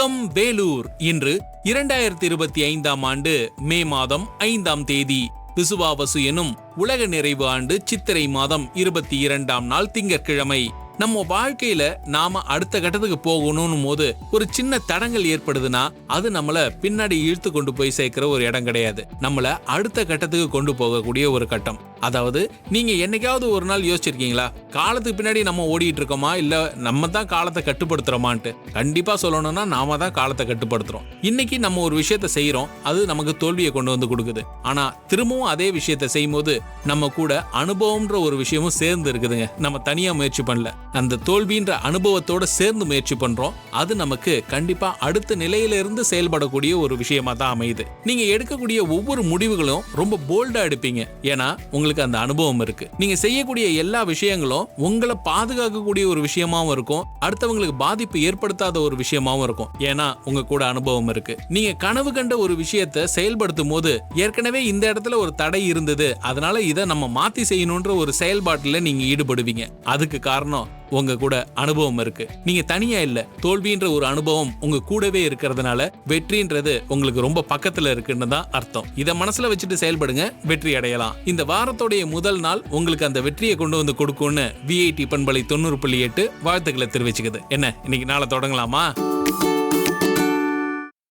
வணக்கம் வேலூர். இன்று 2025ஆம் ஆண்டு மே மாதம் 5ஆம் தேதி விசுவாவசு எனும் உலக நிறைவு ஆண்டு சித்திரை மாதம் 22ஆம் நாள் திங்கட்கிழமை. நம்ம வாழ்க்கையில நாம அடுத்த கட்டத்துக்கு போகணும் போது ஒரு சின்ன தடங்கள் ஏற்படுதுன்னா அது நம்மள பின்னாடி இழுத்து கொண்டு போய் சேர்க்கிற ஒரு இடம் கிடையாது, நம்மள அடுத்த கட்டத்துக்கு கொண்டு போகக்கூடிய ஒரு கட்டம். அதாவது நீங்க என்னைக்காவது ஒரு நாள் யோசிச்சிருக்கீங்களா, காலத்துக்கு பின்னாடி நம்ம ஓடிட்டு இருக்கோமா இல்ல நம்ம தான் காலத்தை கட்டுப்படுத்துறோமான்ட்டு? கண்டிப்பா சொல்லணும்னா நாம தான் காலத்தை கட்டுப்படுத்துறோம். இன்னைக்கு நம்ம ஒரு விஷயத்த செய்யறோம், அது நமக்கு தோல்வியை கொண்டு வந்து கொடுக்குது. ஆனா திரும்பவும் அதே விஷயத்த செய்யும் போது நம்ம கூட அனுபவம்ன்ற ஒரு விஷயமும் சேர்ந்து இருக்குதுங்க. நம்ம தனியா முயற்சி பண்ணல, அந்த தோல்வின்ற அனுபவத்தோட சேர்ந்து முயற்சி பண்றோம். அது நமக்கு கண்டிப்பா அடுத்த நிலையில இருந்து செயல்படக்கூடிய ஒரு விஷயமா தான் அமையுது. நீங்க எடுக்கக்கூடிய ஒவ்வொரு முடிவுகளும் ரொம்ப போல்டா எடுப்பீங்க, ஏன்னா உங்களுக்கு அந்த அனுபவம் இருக்கு. நீங்க செய்யக்கூடிய எல்லா விஷயங்களும் உங்களை பாதுகாக்கக்கூடிய ஒரு விஷயமாவும் இருக்கும், அடுத்தவங்களுக்கு பாதிப்பு ஏற்படுத்தாத ஒரு விஷயமாவும் இருக்கும், ஏன்னா உங்க கூட அனுபவம் இருக்கு. நீங்க கனவு கண்ட ஒரு விஷயத்தை செயல்படுத்தும் போது ஏற்கனவே இந்த இடத்துல ஒரு தடை இருந்தது, அதனால இதை நம்ம மாத்தி செய்யணும்ன்ற ஒரு செயல்பாட்டுல நீங்க ஈடுபடுவீங்க. அதுக்கு காரணம் உங்க கூட அனுபவம் இருக்கு. நீங்க தனியா இல்ல, தோல்வின்ற ஒரு அனுபவம் உங்க கூடவே இருக்கிறதுனால வெற்றின்றது உங்களுக்கு ரொம்ப பக்கத்துல இருக்குன்னு தான் அர்த்தம். இத மனசுல வச்சுட்டு செயல்படுங்க, வெற்றி அடையலாம். இந்த வாரத்தோடைய முதல் நாள் உங்களுக்கு அந்த வெற்றியை கொண்டு வந்து கொடுக்கும்னு விஐடி பண்பலை 90.8 வாழ்த்துக்களை தெரிவிச்சுக்குது. என்ன இன்னைக்கு நாளை தொடங்கலாமா?